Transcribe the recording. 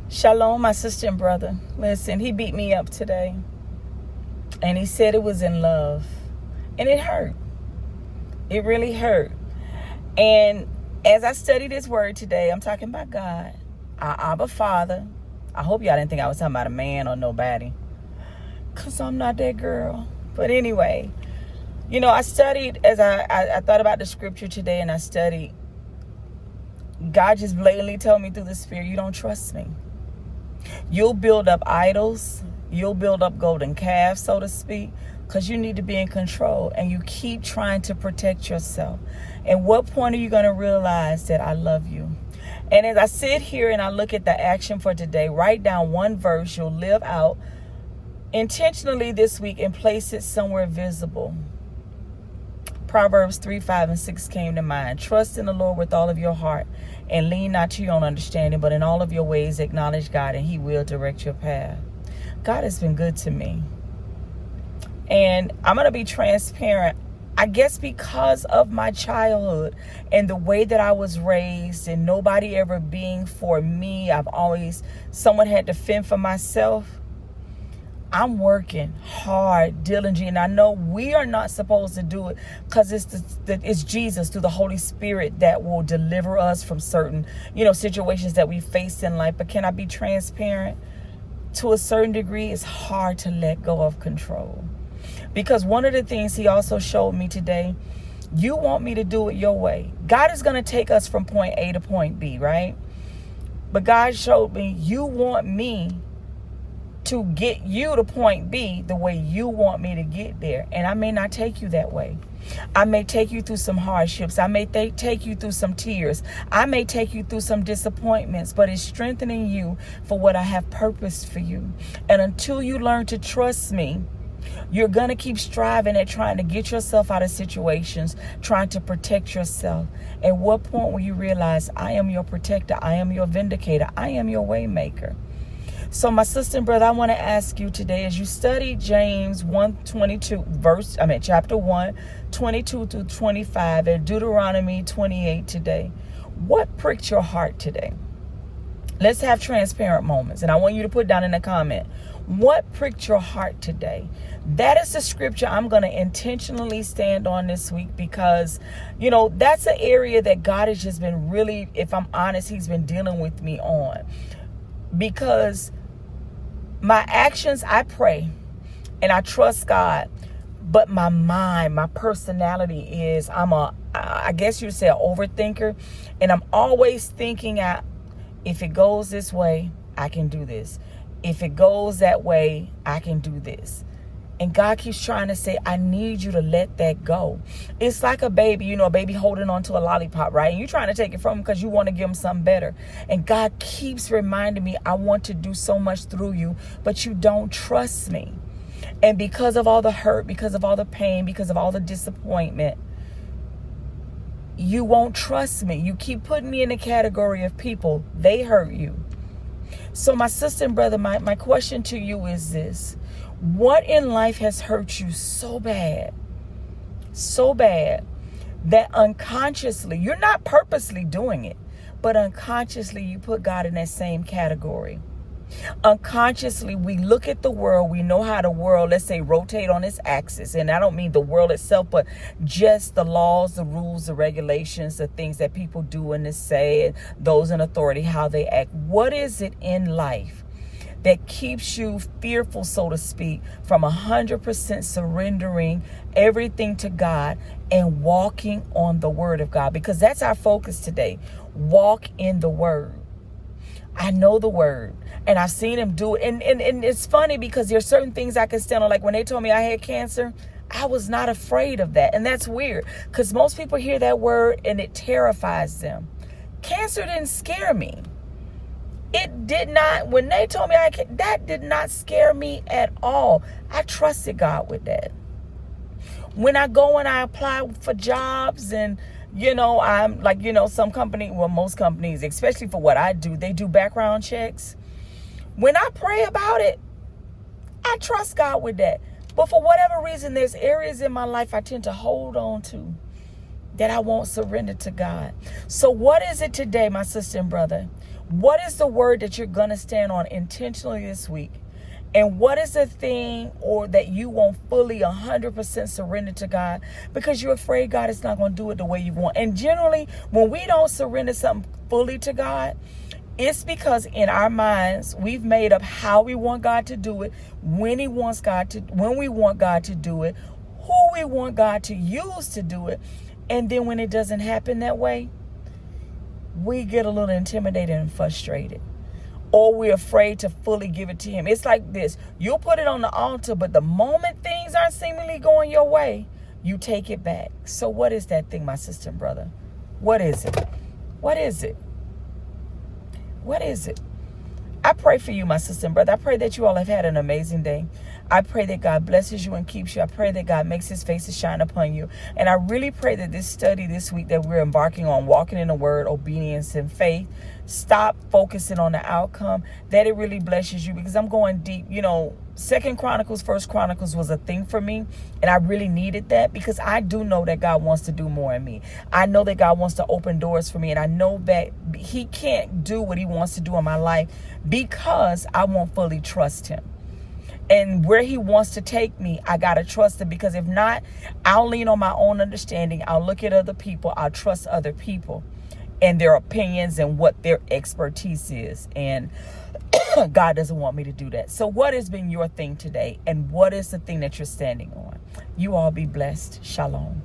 Shalom, my sister and brother. Listen, he beat me up today. And he said it was in love. And it hurt. It really hurt. And as I studied his word today, I'm talking about God, our Abba Father. I hope y'all didn't think I was talking about a man or nobody, because I'm not that girl. But anyway, I studied as I thought about the scripture today, and I studied. God just blatantly told me through the Spirit, you don't trust me. You'll build up idols. You'll build up golden calves, so to speak, because you need to be in control. And you keep trying to protect yourself. And what point are you going to realize that I love you? And as I sit here and I look at the action for today, write down one verse you'll live out intentionally this week and place it somewhere visible. Proverbs 3, 5, and 6 came to mind. Trust in the Lord with all of your heart and lean not to your own understanding, but in all of your ways acknowledge God, and he will direct your path. God has been good to me. And I'm going to be transparent. I guess because of my childhood and the way that I was raised and nobody ever being for me, someone had to fend for myself. I'm working hard, diligently, and I know we are not supposed to do it because it's Jesus through the Holy Spirit that will deliver us from certain, situations that we face in life. But can I be transparent? To a certain degree, it's hard to let go of control. Because one of the things he also showed me today, you want me to do it your way. God is going to take us from point A to point B, right? But God showed me you want me to get you to point B the way you want me to get there. And I may not take you that way. I may take you through some hardships. I may take you through some tears. I may take you through some disappointments, but it's strengthening you for what I have purposed for you. And until you learn to trust me, you're going to keep striving at trying to get yourself out of situations, trying to protect yourself. At what point will you realize I am your protector? I am your vindicator. I am your way maker. So my sister and brother, I want to ask you today, as you study James 1:22 chapter 1, 22 through 25, and Deuteronomy 28 today, what pricked your heart today? Let's have transparent moments. And I want you to put down in the comment, what pricked your heart today? That is the scripture I'm going to intentionally stand on this week because, that's an area that God has just been really, if I'm honest, he's been dealing with me on. Because my actions, I pray and I trust God, but my mind, my personality is, I guess you'd say an overthinker, and I'm always thinking out, if it goes this way, I can do this. If it goes that way, I can do this. And God keeps trying to say, I need you to let that go. It's like a baby, a baby holding on to a lollipop, right? And you're trying to take it from him because you want to give him something better. And God keeps reminding me, I want to do so much through you, but you don't trust me. And because of all the hurt, because of all the pain, because of all the disappointment, you won't trust me. You keep putting me in the category of people. They hurt you. So my sister and brother, my question to you is this. What in life has hurt you so bad, that unconsciously, you're not purposely doing it, but unconsciously you put God in that same category? Unconsciously, we look at the world, we know how the world, let's say, rotate on its axis. And I don't mean the world itself, but just the laws, the rules, the regulations, the things that people do and say, and those in authority, how they act. What is it in life that keeps you fearful, so to speak, from 100% surrendering everything to God and walking on the word of God? Because that's our focus today. Walk in the word. I know the word, and I've seen him do it. And it's funny because there's certain things I can stand on. Like when they told me I had cancer, I was not afraid of that. And that's weird because most people hear that word and it terrifies them. Cancer didn't scare me. It did not. When they told me that did not scare me at all. I trusted God with that. When I go and I apply for jobs and I'm like, some company, well, most companies, especially for what I do, they do background checks. When I pray about it, I trust God with that. But for whatever reason, there's areas in my life I tend to hold on to that I won't surrender to God. So what is it today, my sister and brother? What is the word that you're going to stand on intentionally this week? And what is the thing or that you won't fully 100% surrender to God because you're afraid God is not going to do it the way you want? And generally, when we don't surrender something fully to God, it's because in our minds, we've made up how we want God to do it, when we want God to do it, who we want God to use to do it. And then when it doesn't happen that way, we get a little intimidated and frustrated. Or we're afraid to fully give it to him. It's like this. You'll put it on the altar, but the moment things aren't seemingly going your way, you take it back. So what is that thing, my sister and brother? What is it? What is it? What is it? I pray for you, my sister and brother. I pray that you all have had an amazing day. I pray that God blesses you and keeps you. I pray that God makes his face to shine upon you. And I really pray that this study this week that we're embarking on, walking in the word, obedience, and faith, stop focusing on the outcome, that it really blesses you, because I'm going deep. You know, Second Chronicles, First Chronicles was a thing for me, and I really needed that because I do know that God wants to do more in me. I know that God wants to open doors for me, and I know that he can't do what he wants to do in my life because I won't fully trust him. And where he wants to take me, I got to trust him, because if not, I'll lean on my own understanding. I'll look at other people. I'll trust other people and their opinions and what their expertise is. And God doesn't want me to do that. So what has been your thing today? And what is the thing that you're standing on? You all be blessed. Shalom.